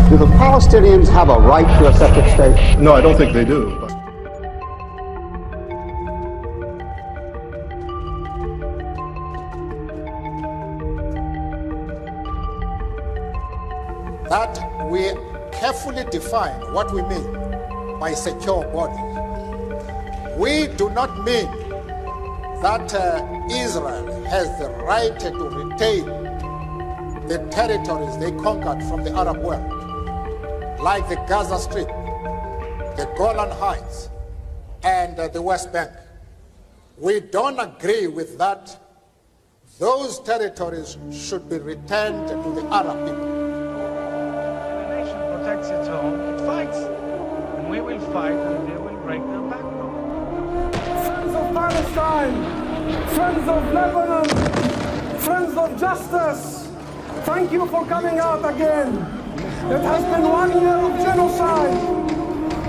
Do the Palestinians have a right to a separate state? No, I don't think they do. That we carefully define what we mean by secure borders. We do not mean that Israel has the right to retain the territories they conquered from the Arab world, like the Gaza Strip, the Golan Heights, and the West Bank. We don't agree with that. Those territories should be returned to the Arab people. The nation protects its own, it fights. And we will fight and they will break their backbone. Friends of Palestine, friends of Lebanon, friends of justice, thank you for coming out again. It has been 1 year of genocide.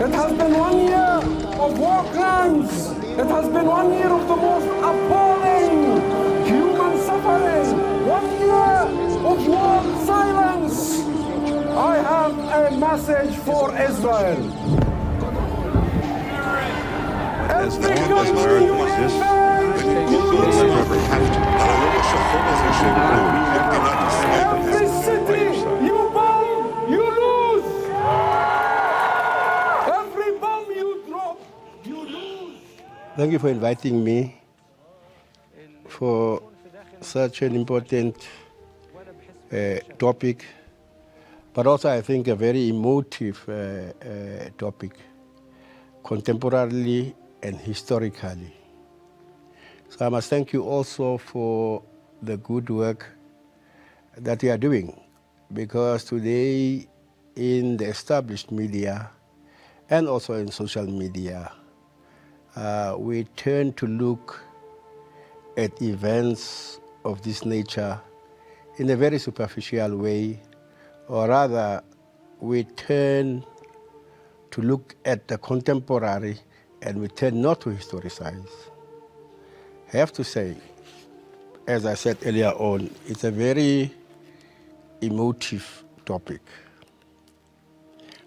It has been 1 year of war crimes. It has been 1 year of the most appalling human suffering. 1 year of world silence. I have a message for Israel. As long as America exists, we will never have to. Every city you bomb, you lose. Every bomb you drop, you lose. Thank you for inviting me for such an important topic, but also I think a very emotive topic, contemporarily and historically. So I must thank you also for the good work that you are doing, because today in the established media and also in social media, we turn to look at events of this nature in a very superficial way, or rather, we turn to look at the contemporary and we tend not to historicize. I have to say, as I said earlier on, it's a very emotive topic.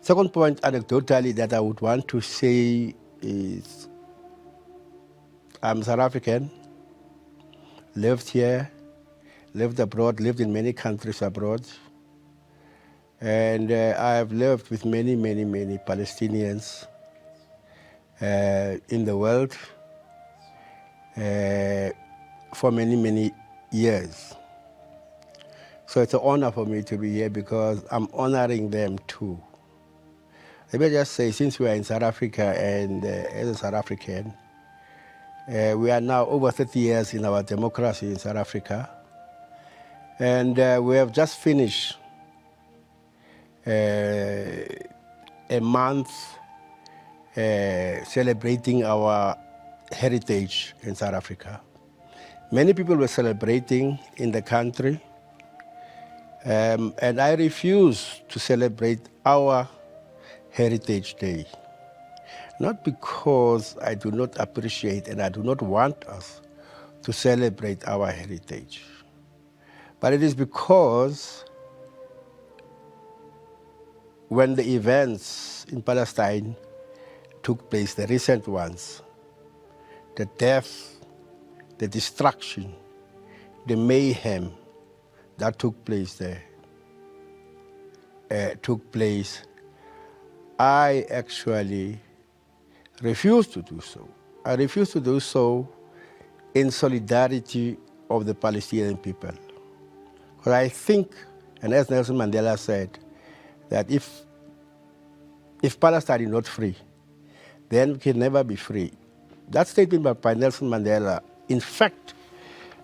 Second point, anecdotally, that I would want to say is I'm South African, lived here, lived abroad, lived in many countries abroad. And I have lived with many, many, many Palestinians in the world for many, many years. So it's an honor for me to be here because I'm honoring them too. Let me just say, since we are in South Africa and as a South African, we are now over 30 years in our democracy in South Africa. And we have just finished a month celebrating our heritage in South Africa. Many people were celebrating in the country, and I refuse to celebrate our Heritage Day. Not because I do not appreciate and I do not want us to celebrate our heritage, but it is because when the events in Palestine took place, the recent ones, the death, the destruction, the mayhem that took place there, I actually refuse to do so. I refuse to do so in solidarity of the Palestinian people. Because I think, and as Nelson Mandela said, that if Palestine is not free, then we can never be free. That statement by Nelson Mandela, in fact,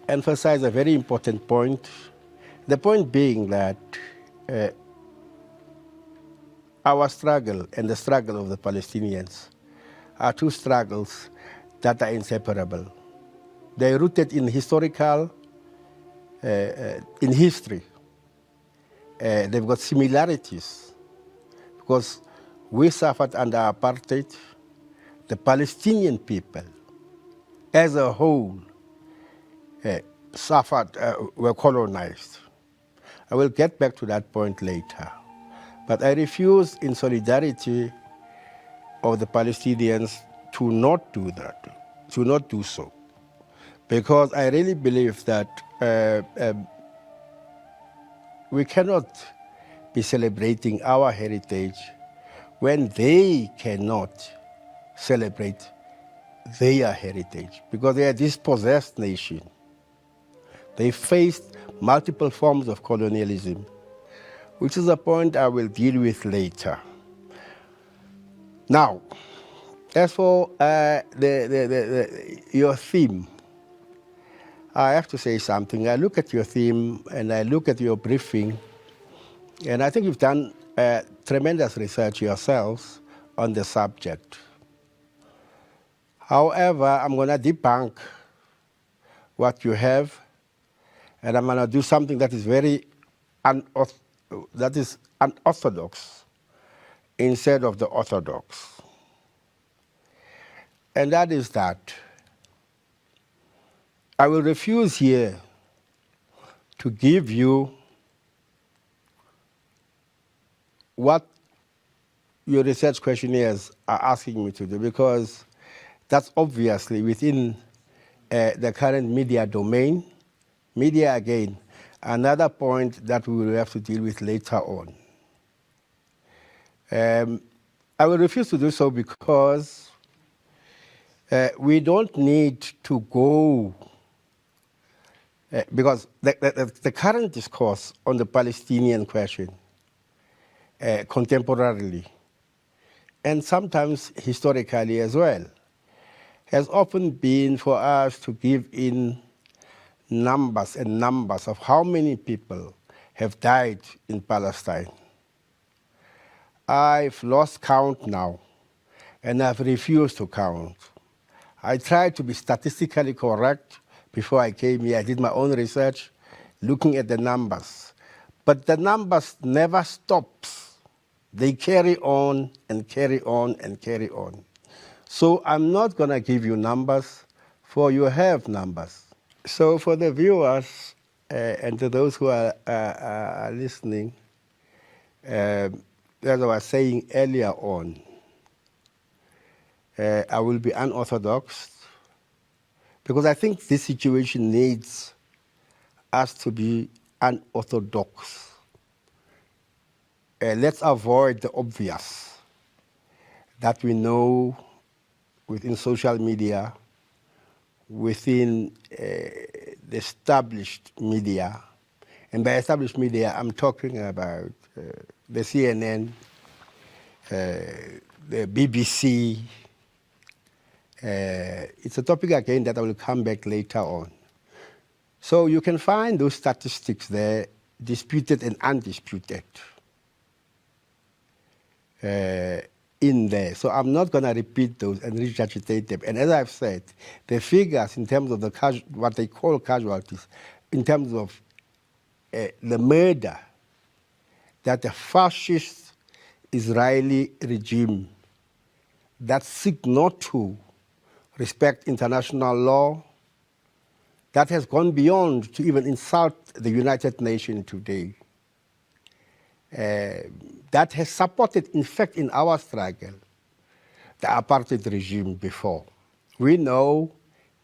emphasized a very important point. The point being that our struggle and the struggle of the Palestinians are two struggles that are inseparable. They're rooted in historical, in history. They've got similarities because we suffered under apartheid. The Palestinian people as a whole suffered, were colonized. I will get back to that point later. But I refuse, in solidarity of the Palestinians, to not do that, to not do so. Because I really believe that we cannot be celebrating our heritage when they cannot celebrate their heritage, because they are a dispossessed nation. They faced multiple forms of colonialism, which is a point I will deal with later. Now, as for your theme, I have to say something. I look at your theme and I look at your briefing, and I think you've done tremendous research yourselves on the subject. However, I'm going to debunk what you have, and I'm going to do something that is very unorthodox instead of the orthodox. And that is that I will refuse here to give you what your research questionnaires are asking me to do, because that's obviously within the current media domain. Media, again, another point that we will have to deal with later on. I will refuse to do so because we don't need to go, because the current discourse on the Palestinian question, contemporarily, and sometimes historically as well, has often been for us to give in numbers and numbers of how many people have died in Palestine. I've lost count now, and I've refused to count. I tried to be statistically correct before I came here. I did my own research, looking at the numbers. But the numbers never stops. They carry on and carry on and carry on. So I'm not going to give you numbers, for you have numbers. So for the viewers and to those who are listening, as I was saying earlier on, I will be unorthodox, because I think this situation needs us to be unorthodox. Let's avoid the obvious that we know within social media, within the established media. And by established media, I'm talking about the CNN, the BBC. It's a topic, again, that I will come back later on. So you can find those statistics there, disputed and undisputed, in there. So I'm not going to repeat those and regurgitate them. And as I've said, the figures in terms of the what they call casualties, in terms of the murder that the fascist Israeli regime that seek not to respect international law, that has gone beyond to even insult the United Nations today, that has supported, in fact, in our struggle, the apartheid regime before. We know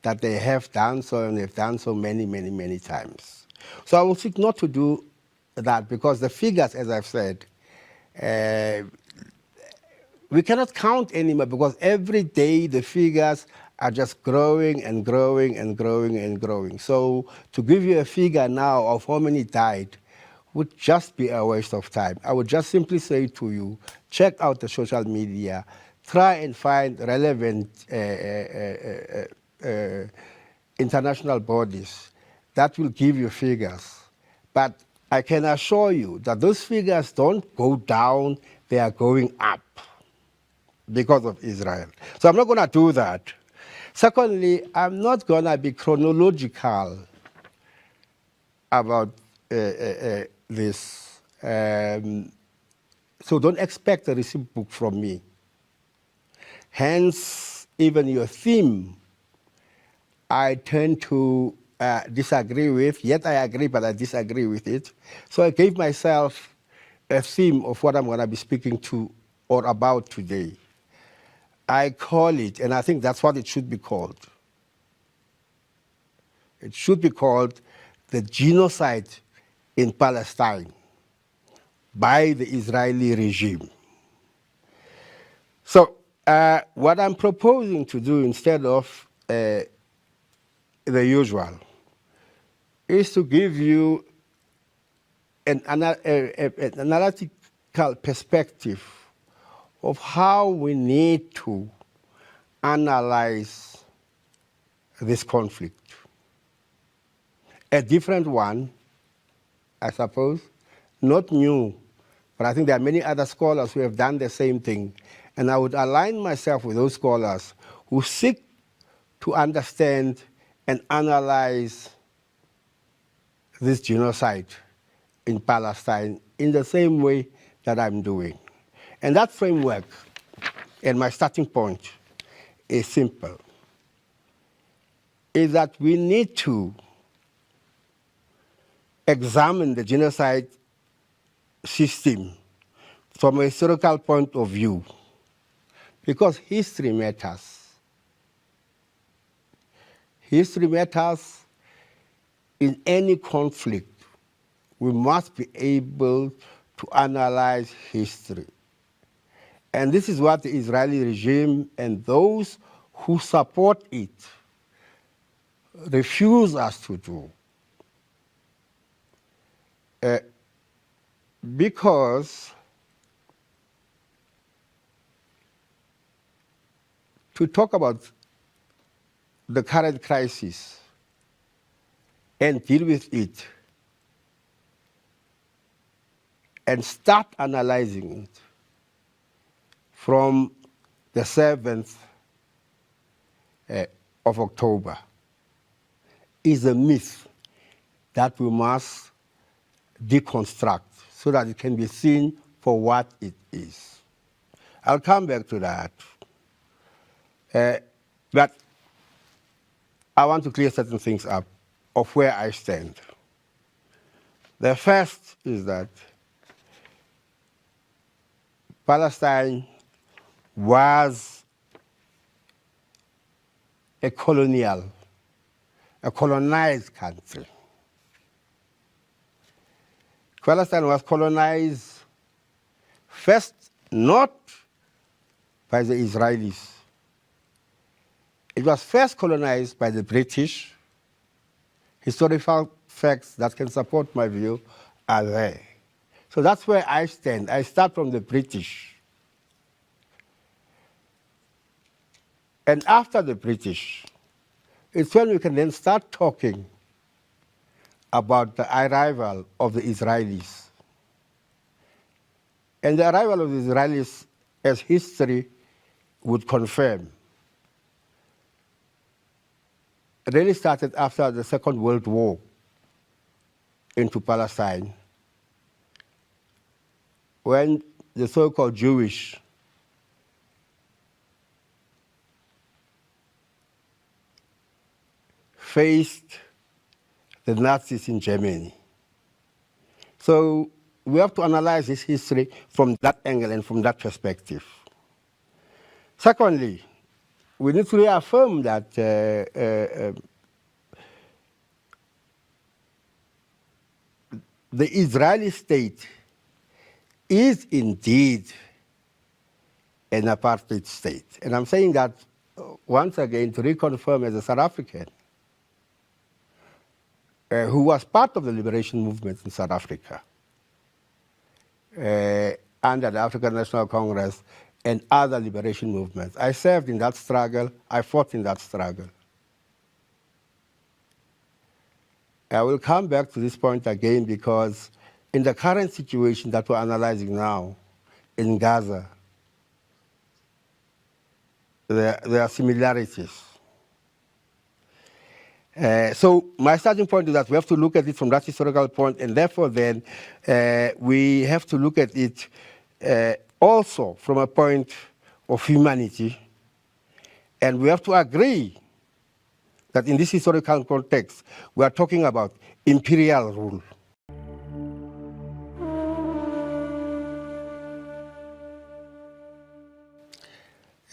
that they have done so, and they've done so many, many, many times. So I will seek not to do that, because the figures, as I've said, we cannot count anymore, because every day the figures are just growing and growing and growing and growing. So to give you a figure now of how many died would just be a waste of time. I would just simply say to you, check out the social media, try and find relevant international bodies that will give you figures. But I can assure you that those figures don't go down, they are going up because of Israel. So I'm not going to do that. Secondly, I'm not going to be chronological about this. So don't expect a receipt book from me. Hence, even your theme, I tend to disagree with, yet I agree, but I disagree with it. So I gave myself a theme of what I'm going to be speaking to or about today. I call it, and I think that's what it should be called. It should be called the genocide in Palestine by the Israeli regime. So what I'm proposing to do instead of the usual is to give you an analytical perspective of how we need to analyze this conflict. A different one, I suppose, not new, but I think there are many other scholars who have done the same thing. And I would align myself with those scholars who seek to understand and analyze this genocide in Palestine in the same way that I'm doing. And that framework, and my starting point, is simple, is that we need to examine the genocide system from a historical point of view, because history matters. History matters in any conflict. We must be able to analyze history. And this is what the Israeli regime and those who support it refuse us to do. Because to talk about the current crisis and deal with it and start analyzing it from the 7th of October is a myth that we must deconstruct so that it can be seen for what it is. I'll come back to that. But I want to clear certain things up of where I stand. The first is that Palestine was a colonial, a colonized country. Palestine was colonized first not by the Israelis. It was first colonized by the British. Historical facts that can support my view are there. So that's where I stand. I start from the British. And after the British, it's when we can then start talking about the arrival of the Israelis. And the arrival of the Israelis, as history would confirm, really started after the Second World War into Palestine, when the so-called Jewish faced the Nazis in Germany. So we have to analyze this history from that angle and from that perspective. Secondly, we need to reaffirm that the Israeli state is indeed an apartheid state. And I'm saying that once again to reconfirm as a South African who was part of the liberation movement in South Africa under the African National Congress and other liberation movements. I served in that struggle. I fought in that struggle. I will come back to this point again because in the current situation that we're analyzing now in Gaza, there are similarities. So my starting point is that we have to look at it from that historical point, and therefore then we have to look at it also from a point of humanity, and we have to agree that in this historical context, we are talking about imperial rule.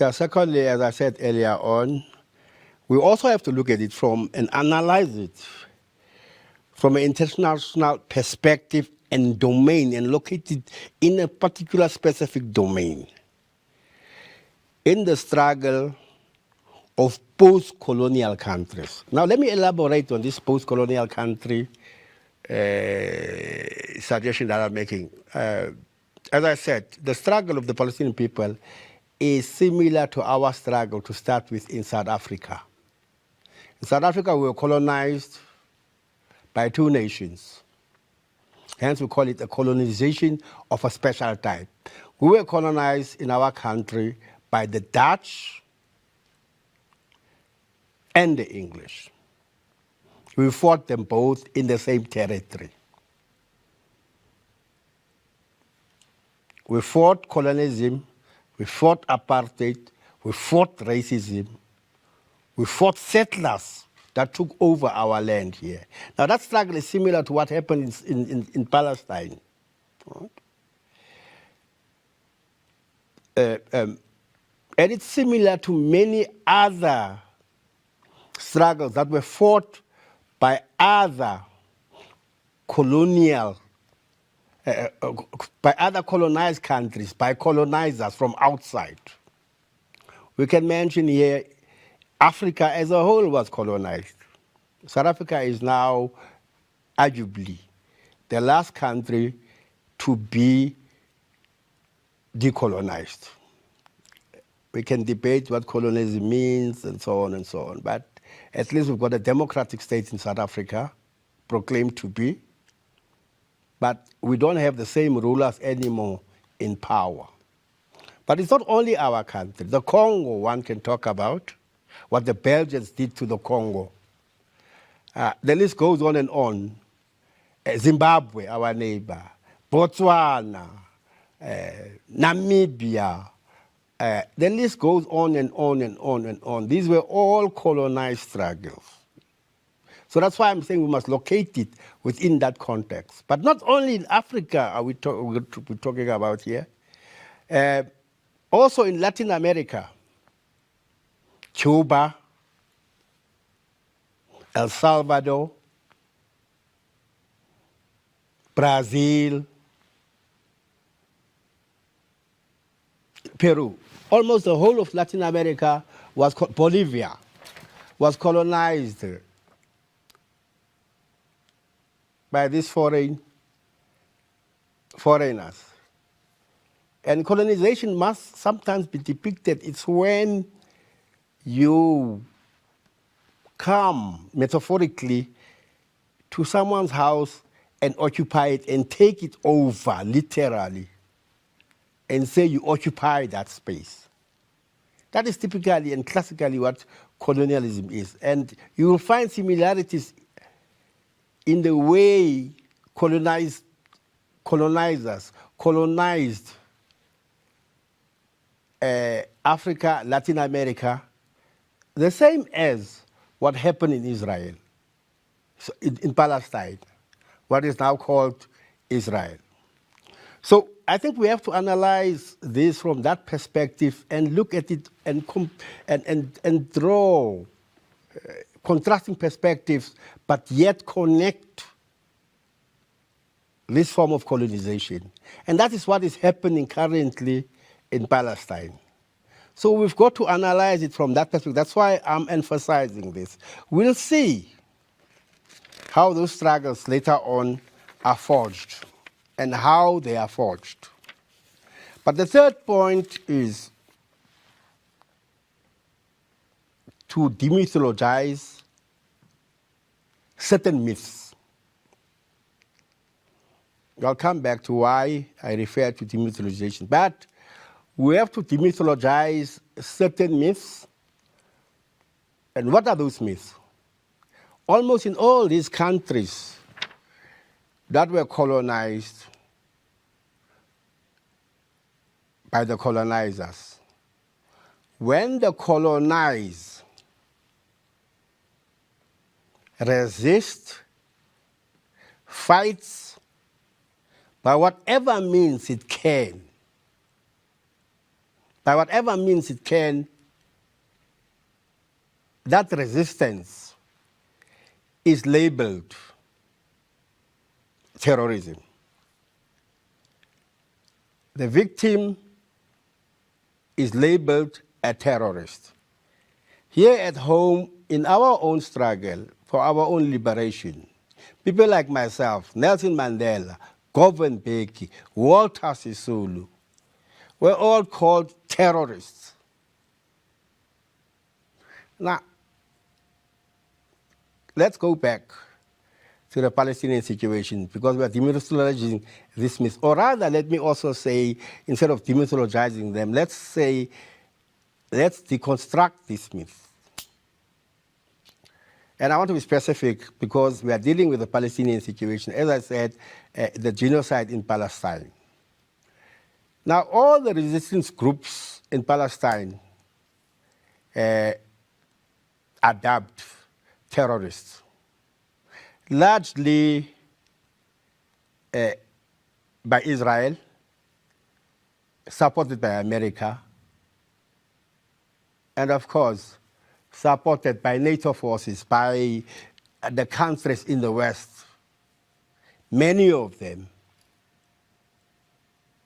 Yeah, secondly, as I said earlier on, we also have to look at it from and analyze it from an international perspective and domain and locate it in a particular specific domain. In the struggle of post-colonial countries. Now, let me elaborate on this post-colonial country suggestion that I'm making. As I said, the struggle of the Palestinian people is similar to our struggle to start with in South Africa. In South Africa, we were colonized by two nations. Hence, we call it a colonization of a special type. We were colonized in our country by the Dutch and the English. We fought them both in the same territory. We fought colonialism, we fought apartheid, we fought racism, we fought settlers that took over our land here. Now that struggle is similar to what happened in Palestine. And it's similar to many other struggles that were fought by other colonial, by other colonized countries, by colonizers from outside. We can mention here Africa as a whole was colonized. South Africa is now arguably the last country to be decolonized. We can debate what colonialism means and so on, but at least we've got a democratic state in South Africa, proclaimed to be, but we don't have the same rulers anymore in power. But it's not only our country. The Congo, one can talk about, what the Belgians did to the Congo. The list goes on and on. Zimbabwe, our neighbor, Botswana, Namibia, the list goes on and on and on and on. These were all colonized struggles. So that's why I'm saying we must locate it within that context. But not only in Africa are we're talking about here. Also in Latin America, Cuba, El Salvador, Brazil, Peru. Almost the whole of Latin America was, Bolivia, was colonized by these foreigners. And colonization must sometimes be depicted. It's when you come, metaphorically, to someone's house and occupy it and take it over, literally, and say you occupy that space. That is typically and classically what colonialism is. And you will find similarities in the way colonizers colonized Africa, Latin America, the same as what happened in Israel, so in Palestine, what is now called Israel. So I think we have to analyze this from that perspective and look at it and draw contrasting perspectives, but yet connect this form of colonization. And that is what is happening currently in Palestine. So we've got to analyze it from that perspective. That's why I'm emphasizing this. We'll see how those struggles later on are forged and how they are forged. But the third point is to demythologize certain myths. I'll come back to why I refer to demythologization. But we have to demythologize certain myths. And what are those myths? Almost in all these countries that were colonized by the colonizers, when the colonized resist, fights by whatever means it can by whatever means it can, that resistance is labeled terrorism. The victim is labeled a terrorist. Here at home, in our own struggle for our own liberation, people like myself, Nelson Mandela, Govan Mbeki, Walter Sisulu, were all called terrorists. Now, let's go back to the Palestinian situation, because we are demythologizing this myth. Or rather, let me also say, instead of demythologizing them, let's deconstruct this myth. And I want to be specific because we are dealing with the Palestinian situation, as I said, the genocide in Palestine. Now, all the resistance groups in Palestine are dubbed terrorists, largely by Israel, supported by America, and of course, supported by NATO forces, by the countries in the West, many of them.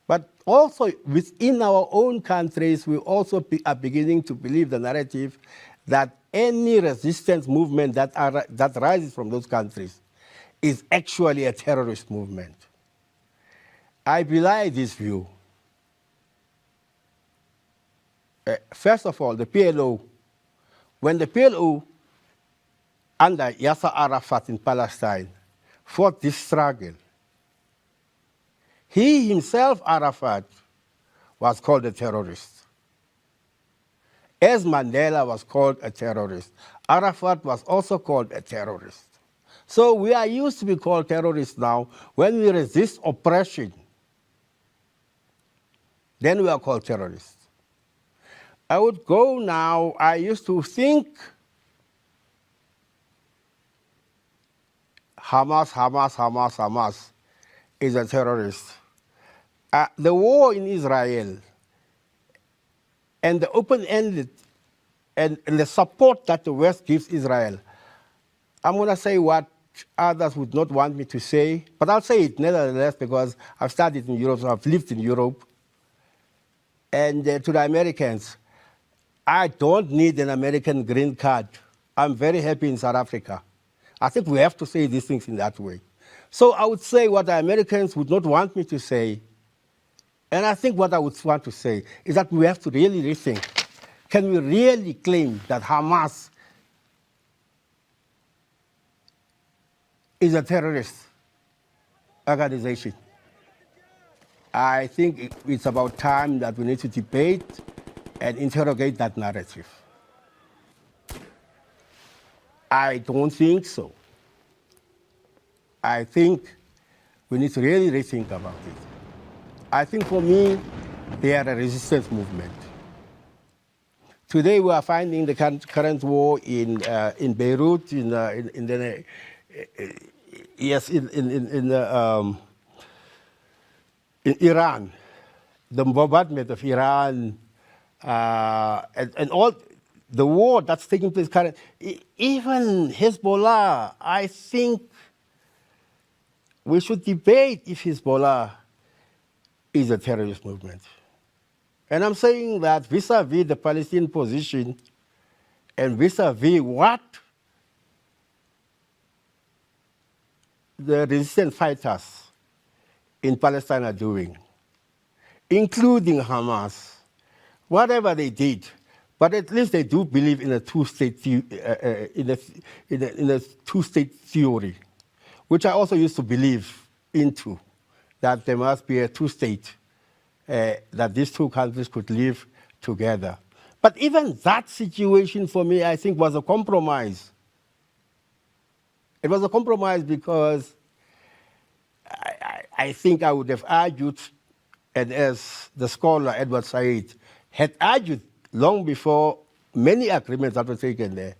But also within our own countries, we also are beginning to believe the narrative that any resistance movement that rises from those countries is actually a terrorist movement. I belie this view. First of all, the PLO, when the PLO under Yasser Arafat in Palestine fought this struggle, he himself, Arafat, was called a terrorist. As Mandela was called a terrorist, Arafat was also called a terrorist. So we are used to be called terrorists now. When we resist oppression, then we are called terrorists. I would go now, I used to think Hamas is a terrorist. The war in Israel and the open-ended and the support that the West gives Israel, I'm going to say what others would not want me to say, but I'll say it nevertheless because I've studied in Europe, so I've lived in Europe. And to the Americans, I don't need an American green card. I'm very happy in South Africa. I think we have to say these things in that way. So I would say what the Americans would not want me to say, and I think what I would want to say is that we have to really rethink. Can we really claim that Hamas is a terrorist organization? I think it's about time that we need to debate and interrogate that narrative. I don't think so. I think we need to really rethink about it. I think for me, they are a resistance movement. Today we are finding the current war in Beirut, in Iran, the bombardment of Iran, and all the war that's taking place currently. Even Hezbollah, I think we should debate if Hezbollah is a terrorist movement. And I'm saying that vis-a-vis the Palestinian position and vis-a-vis what the resistance fighters in Palestine are doing, including Hamas, whatever they did, but at least they do believe in a two-state two-state theory, which I also used to believe into, that there must be a two-state, that these two countries could live together. But even that situation for me, I think, was a compromise. It was a compromise because I think I would have argued, and as the scholar Edward Said had argued long before many agreements that were taken there,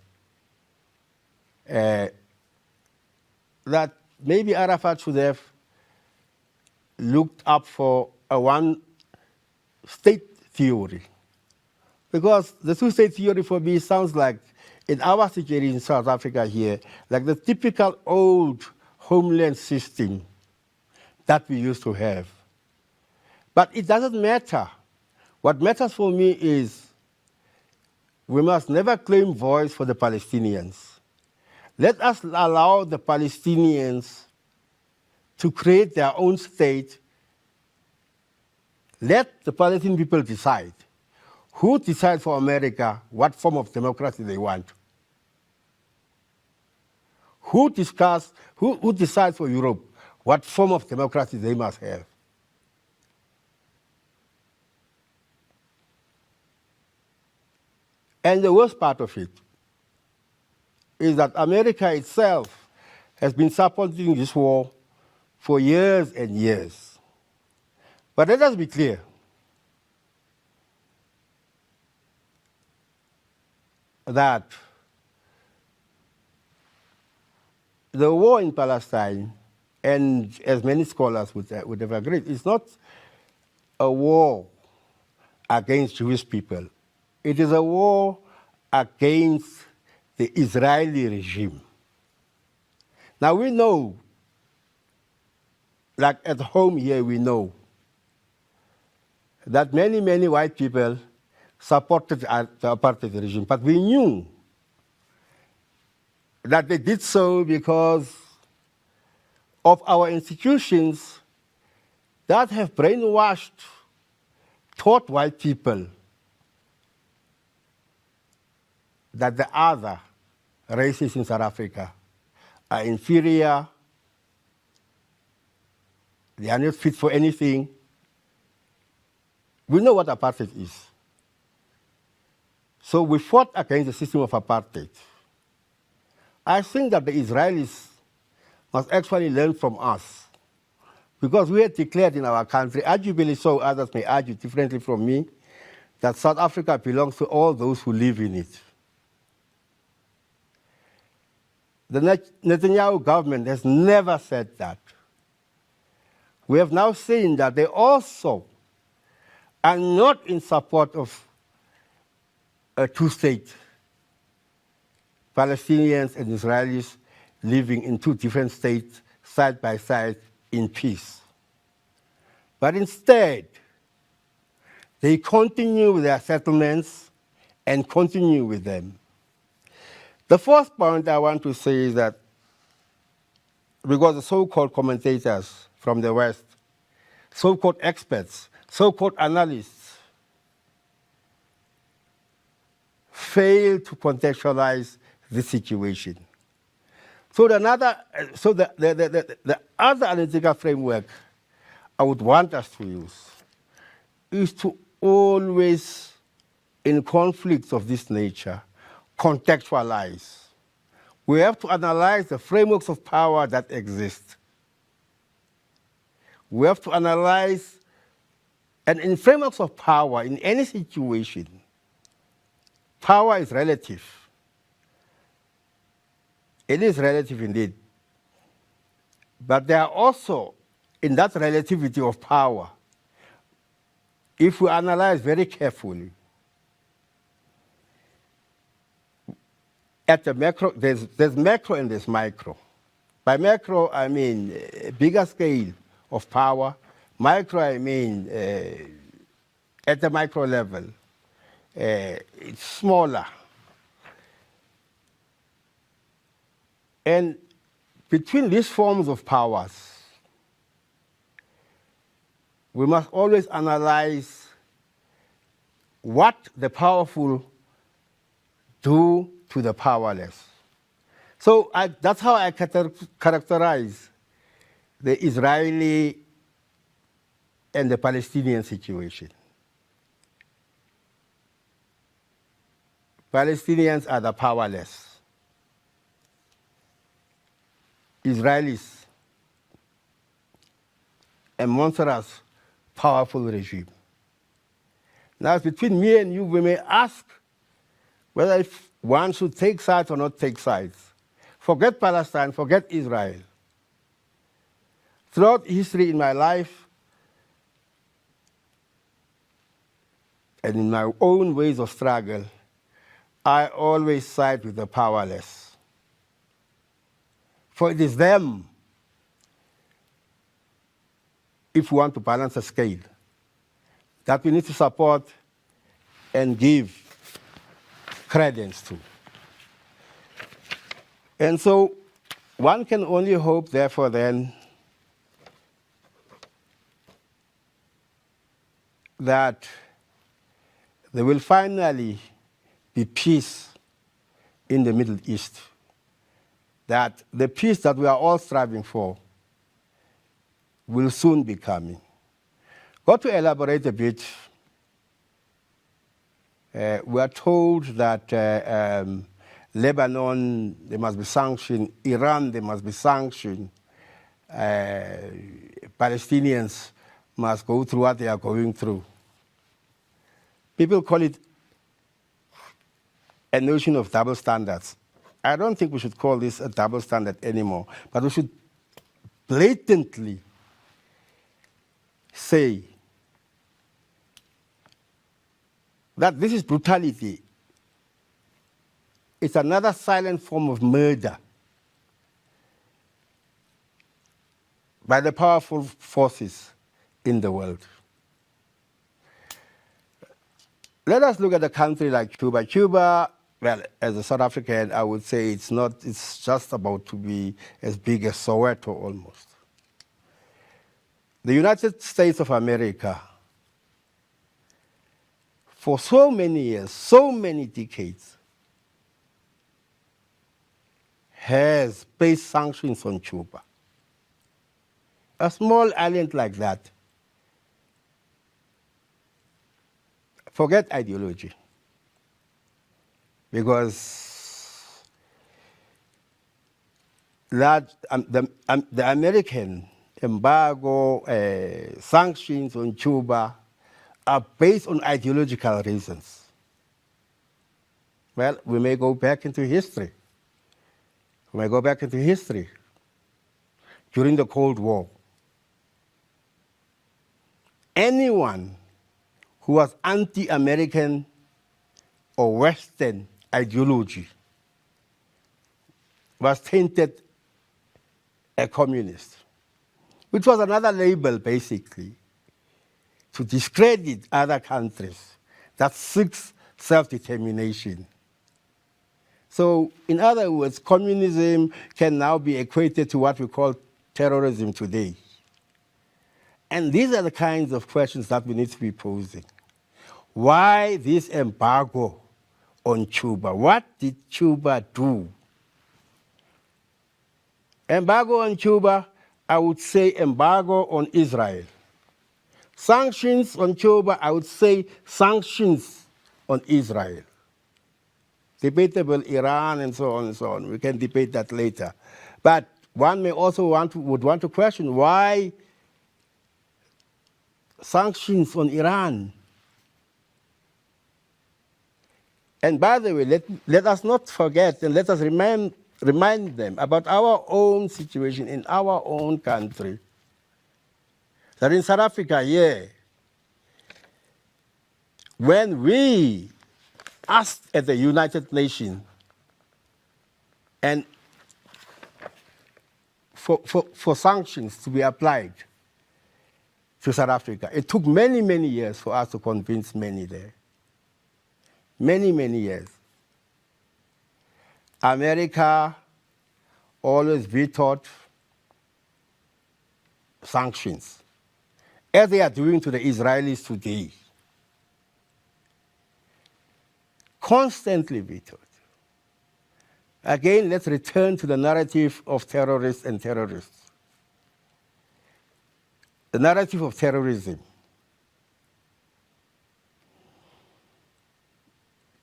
that maybe Arafat should have looked up for a one-state theory Because the two-state theory for me sounds like, in our situation in South Africa here, like the typical old homeland system that we used to have. But it doesn't matter. What matters for me is we must never claim voice for the Palestinians. Let us allow the Palestinians to create their own state. Let the Palestinian people decide. Who decides for America what form of democracy they want? Who decides for Europe what form of democracy they must have? And the worst part of it is that America itself has been supporting this war for years and years. But let us be clear. That the war in Palestine, and as many scholars would have agreed, is not a war against Jewish people. It is a war against the Israeli regime. Now we know, like at home here we know, that many, many white people supported the apartheid regime, but we knew that they did so because of our institutions that have brainwashed, taught white people that the other races in South Africa are inferior, they are not fit for anything. We know what apartheid is. So we fought against the system of apartheid. I think that the Israelis must actually learn from us, because we had declared in our country, arguably so, others may argue differently from me, that South Africa belongs to all those who live in it. The Netanyahu government has never said that. We have now seen that they also are not in support of a two-state, Palestinians and Israelis living in two different states, side by side, in peace. But instead, they continue with their settlements and continue with them. The first point I want to say is that because the so-called commentators from the West, so-called experts, so-called analysts, fail to contextualize this situation. So the other analytical framework I would want us to use is to always, in conflicts of this nature, contextualize. We have to analyze the frameworks of power that exist. We have to analyze, and in frameworks of power, in any situation, power is relative. It is relative indeed. But there are also, in that relativity of power, if we analyze very carefully, at the macro, there's macro and there's micro. By macro, I mean a bigger scale of power. Micro, I mean at the micro level, it's smaller. And between these forms of powers, we must always analyze what the powerful do to the powerless. So that's how I characterize the Israeli and the Palestinian situation. Palestinians are the powerless. Israelis, a monstrous, powerful regime. Now, between me and you, we may ask whether if one should take sides or not take sides. Forget Palestine, forget Israel. Throughout history in my life, and in my own ways of struggle, I always side with the powerless. For it is them, if we want to balance the scale, that we need to support and give credence to. And so one can only hope, therefore, then, that there will finally be peace in the Middle East, that the peace that we are all striving for will soon be coming. Got to elaborate a bit. We are told that Lebanon, there must be sanctions, Iran, there must be sanctions, Palestinians must go through what they are going through. People call it a notion of double standards. I don't think we should call this a double standard anymore, but we should blatantly say that this is brutality. It's another silent form of murder by the powerful forces in the world. Let us look at a country like Cuba. Cuba, well, as a South African, I would say it's just about to be as big as Soweto almost. The United States of America, for so many years, so many decades, has placed sanctions on Cuba. A small island like that. Forget ideology, because that, the American embargo, sanctions on Cuba are based on ideological reasons. Well, we may go back into history. We may go back into history. During the Cold War, anyone who was anti-American or Western ideology was tainted a communist, which was another label, basically, to discredit other countries that seeks self-determination. So, in other words, communism can now be equated to what we call terrorism today. And these are the kinds of questions that we need to be posing. Why this embargo on Cuba? What did Cuba do? Embargo on Cuba, I would say embargo on Israel. Sanctions on Cuba, I would say sanctions on Israel. Debatable Iran and so on and so on. We can debate that later. But one may also would want to question why sanctions on Iran. And by the way, let us not forget and let us remind them about our own situation in our own country. That in South Africa here, when we asked at the United Nations and for sanctions to be applied to South Africa, it took many, many years for us to convince many there. Many, many years. America always vetoed sanctions, as they are doing to the Israelis today. Constantly vetoed. Again, let's return to the narrative of terrorists and terrorists. The narrative of terrorism.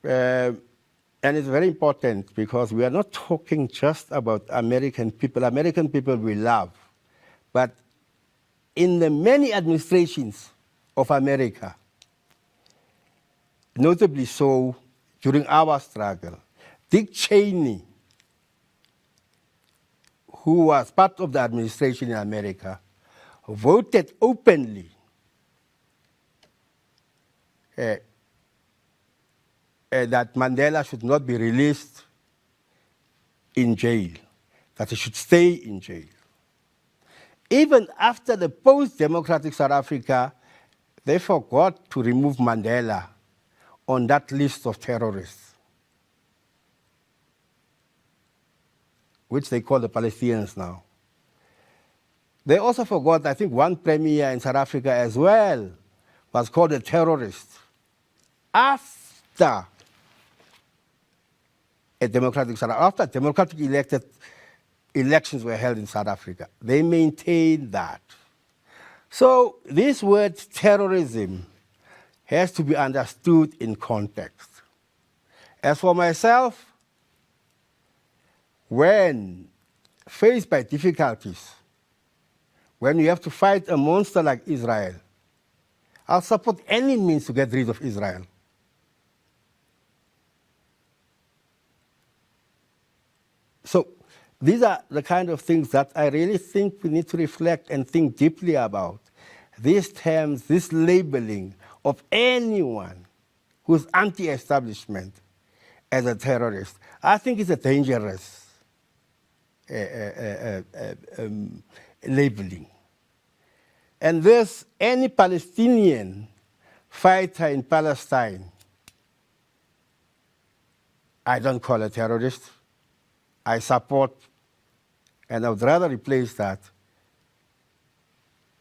And it's very important because we are not talking just about American people. American people we love. But in the many administrations of America, notably so during our struggle, Dick Cheney, who was part of the administration in America, voted openly that Mandela should not be released in jail, that he should stay in jail. Even after the post-democratic South Africa, they forgot to remove Mandela on that list of terrorists, which they call the Palestinians now. They also forgot, I think, one premier in South Africa as well was called a terrorist after democratic elections were held in South Africa. They maintained that. So this word terrorism has to be understood in context. As for myself, when faced by difficulties, when you have to fight a monster like Israel, I'll support any means to get rid of Israel. So these are the kind of things that I really think we need to reflect and think deeply about. These terms, this labeling of anyone who's anti-establishment as a terrorist, I think it's a dangerous labeling. And this, any Palestinian fighter in Palestine, I don't call a terrorist. I support, and I would rather replace that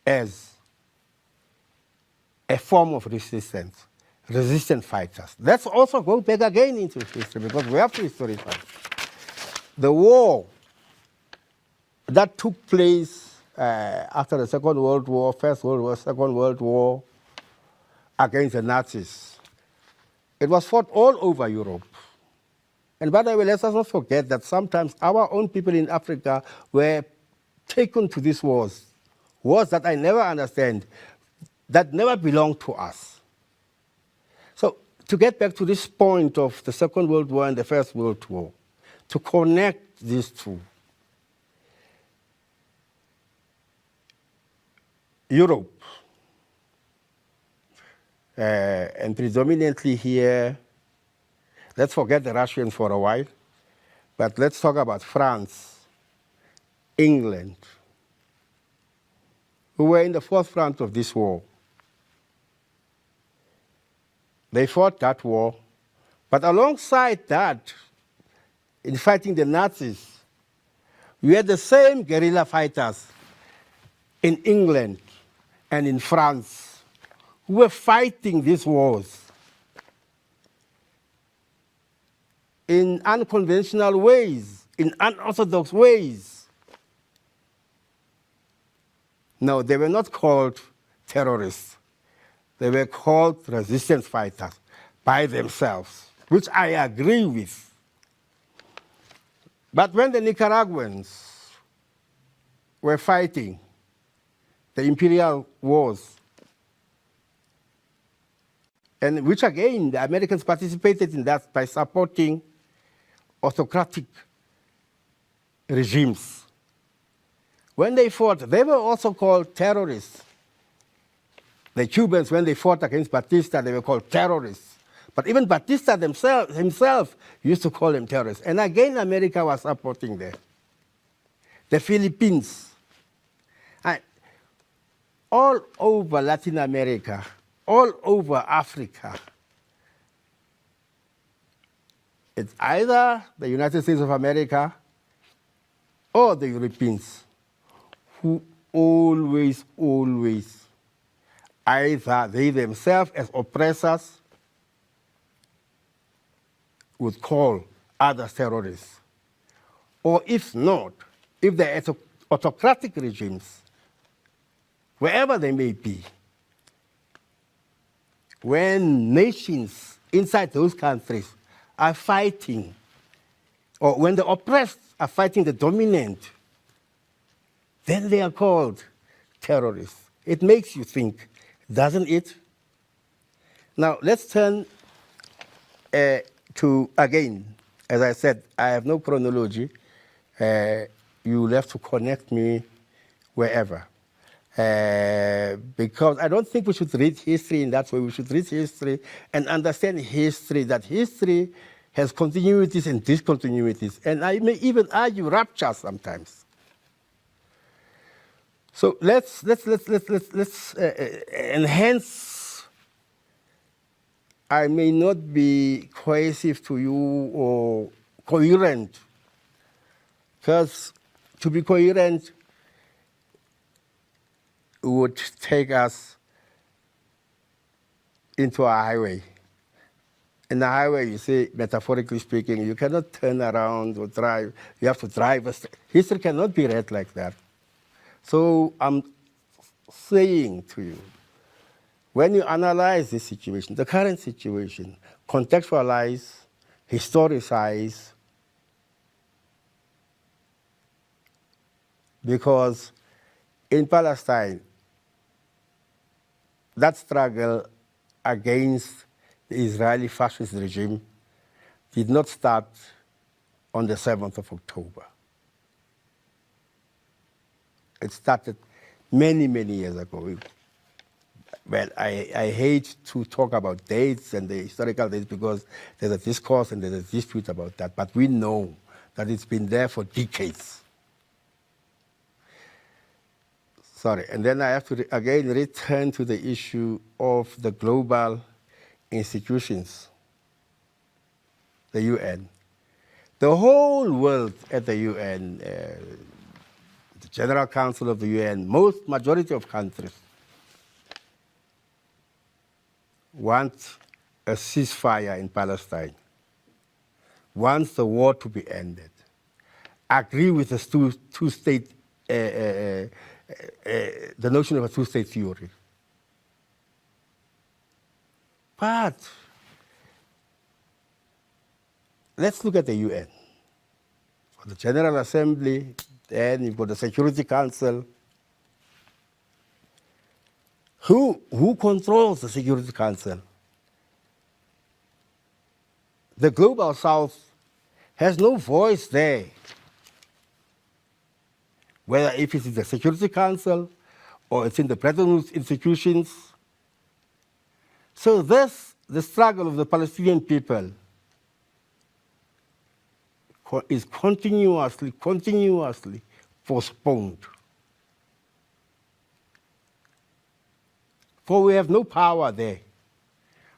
as a form of resistance, resistant fighters. Let's also go back again into history, because we have to historicize. The war that took place after the Second World War, First World War, Second World War, against the Nazis, it was fought all over Europe. And by the way, let's not forget that sometimes our own people in Africa were taken to these wars that I never understand, that never belonged to us. So to get back to this point of the Second World War and the First World War, to connect these two, Europe, and predominantly here, let's forget the Russians for a while, but let's talk about France, England, who were in the forefront of this war. They fought that war, but alongside that, in fighting the Nazis, we had the same guerrilla fighters in England and in France who were fighting these wars in unconventional ways, in unorthodox ways. No, they were not called terrorists. They were called resistance fighters by themselves, which I agree with. But when the Nicaraguans were fighting the imperial wars, and which again, the Americans participated in that by supporting autocratic regimes. When they fought, they were also called terrorists. The Cubans, when they fought against Batista, they were called terrorists. But even Batista himself used to call them terrorists. And again, America was supporting them. The Philippines. All over Latin America, all over Africa, it's either the United States of America or the Europeans who always, either they themselves as oppressors would call others terrorists, or if not, if they're autocratic regimes, wherever they may be, when nations inside those countries are fighting, or when the oppressed are fighting the dominant, then they are called terrorists. It makes you think, doesn't it? Now, let's turn to, again, as I said, I have no chronology. You'll have to connect me wherever. Because I don't think we should read history in that way. We should read history and understand history, that history has continuities and discontinuities, and I may even argue ruptures sometimes. So let's enhance. I may not be cohesive to you or coherent, because to be coherent would take us into a highway. In the highway, you see, metaphorically speaking, you cannot turn around or drive. You have to drive. History cannot be read like that. So I'm saying to you, when you analyze this situation, the current situation, contextualize, historicize, because in Palestine, that struggle against the Israeli fascist regime did not start on the 7th of October. It started many, many years ago. Well, I hate to talk about dates and the historical dates because there's a discourse and there's a dispute about that, but we know that it's been there for decades. Sorry, and then I have to again return to the issue of the global institutions, the UN. The whole world at the UN, the General Council of the UN, majority of countries want a ceasefire in Palestine, wants the war to be ended, agree with the two-state, the notion of a two-state theory. But let's look at the UN. For the General Assembly, then you've got the Security Council. Who controls the Security Council? The Global South has no voice there. Whether if it's in the Security Council or it's in the Bretton Woods institutions. So this, the struggle of the Palestinian people is continuously postponed. For we have no power there.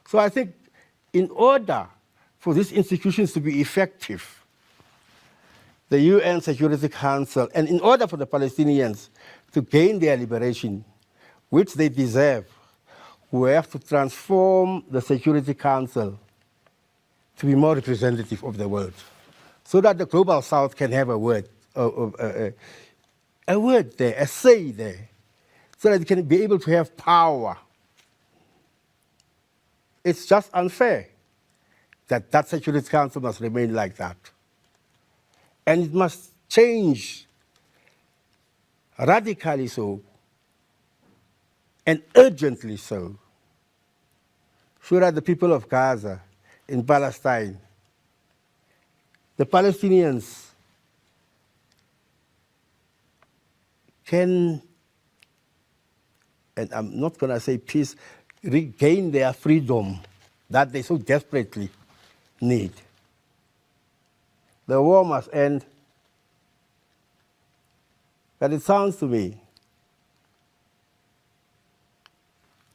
So I think in order for these institutions to be effective, the UN Security Council, and in order for the Palestinians to gain their liberation, which they deserve, we have to transform the Security Council to be more representative of the world, so that the Global South can have a word there, a say there, so that it can be able to have power. It's just unfair that that Security Council must remain like that. And it must change radically so, and urgently so that the people of Gaza, in Palestine, the Palestinians can, and I'm not going to say peace, regain their freedom that they so desperately need. The war must end. But it sounds to me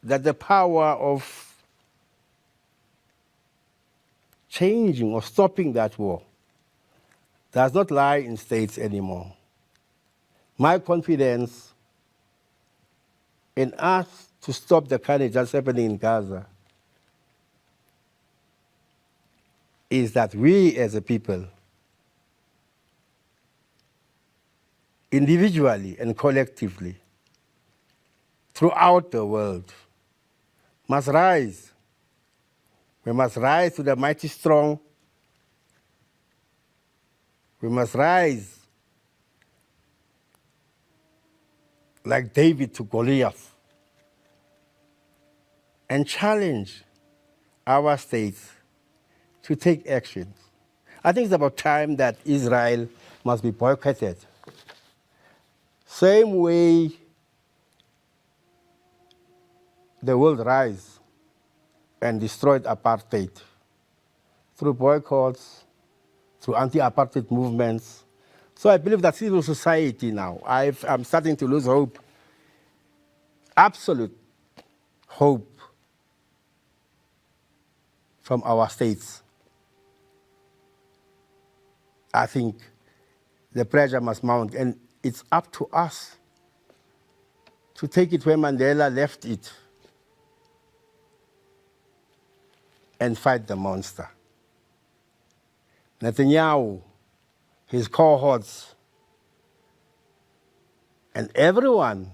that the power of changing or stopping that war does not lie in states anymore. My confidence in us to stop the carnage that's happening in Gaza is that we as a people, individually and collectively, throughout the world, must rise. We must rise to the mighty strong. We must rise like David to Goliath and challenge our states to take actions. I think it's about time that Israel must be boycotted. Same way the world rise and destroyed apartheid through boycotts, through anti-apartheid movements. So I believe that civil society now, I'm starting to lose hope, absolute hope from our states. I think the pressure must mount, and it's up to us to take it where Mandela left it and fight the monster. Netanyahu, his cohorts, and everyone,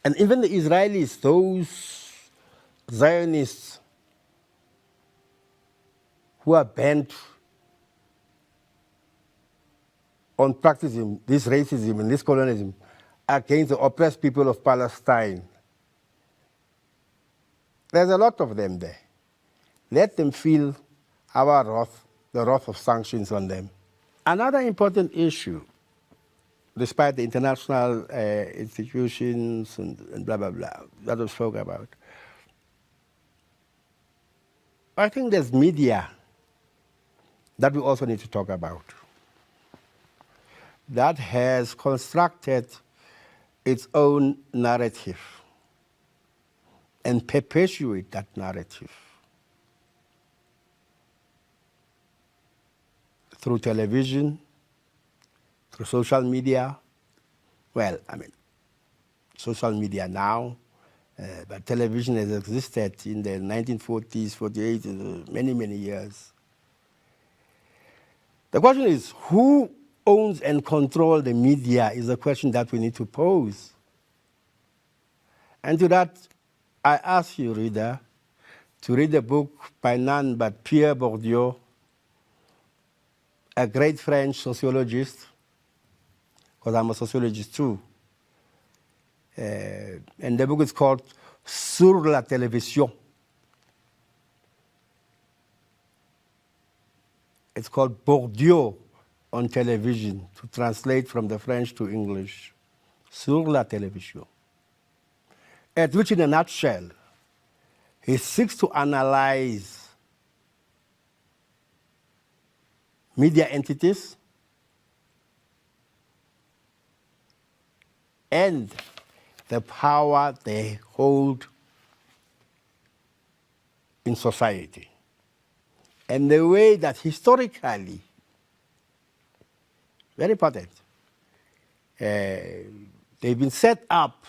and even the Israelis, those Zionists who are bent on practicing this racism and this colonialism against the oppressed people of Palestine. There's a lot of them there. Let them feel our wrath, the wrath of sanctions on them. Another important issue, despite the international institutions and blah, blah, blah, that was spoken about, I think there's media that we also need to talk about, that has constructed its own narrative and perpetuate that narrative through television, through social media. Well, I mean, social media now, but television has existed in the 1940s, 48, many, many years. The question is, who owns and controls the media is a question that we need to pose. And to that, I ask you, reader, to read a book by none but Pierre Bourdieu, a great French sociologist, because I'm a sociologist too. And the book is called Sur la télévision. It's called Bourdieu on television, to translate from the French to English. Sur la télévision. At which, in a nutshell, he seeks to analyze media entities and the power they hold in society, and the way that historically, very important, they've been set up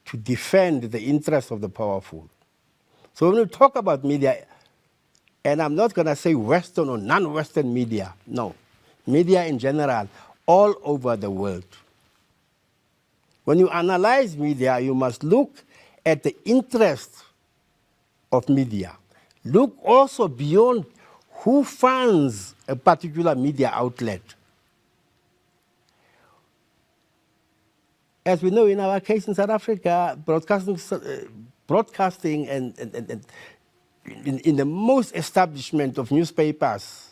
to defend the interests of the powerful. So when we talk about media, and I'm not going to say Western or non-Western media, no, media in general, all over the world. When you analyze media, you must look at the interest of media. Look also beyond who funds a particular media outlet. As we know, in our case in South Africa, broadcasting and in the most establishment of newspapers,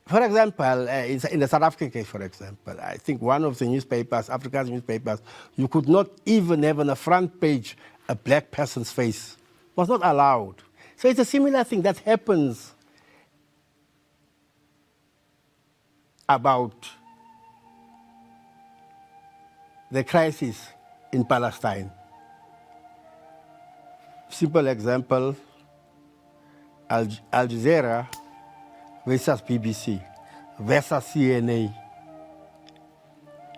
for example, in the South African case, for example, I think one of the newspapers, Africa's newspapers, you could not even have on the front page a black person's face. It was not allowed. So it's a similar thing that happens about the crisis in Palestine. Simple example, Al Jazeera versus BBC versus CNN.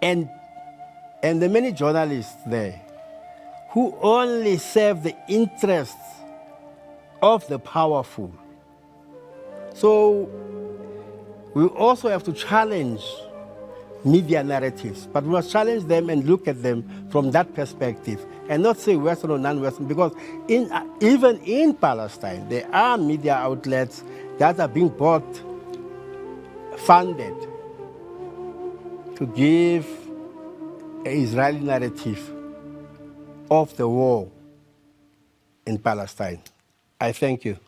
And the many journalists there who only serve the interests of the powerful. So we also have to challenge media narratives, but we must challenge them and look at them from that perspective and not say Western or non-Western, because even in Palestine, there are media outlets that are being bought, funded to give an Israeli narrative of the war in Palestine. I thank you.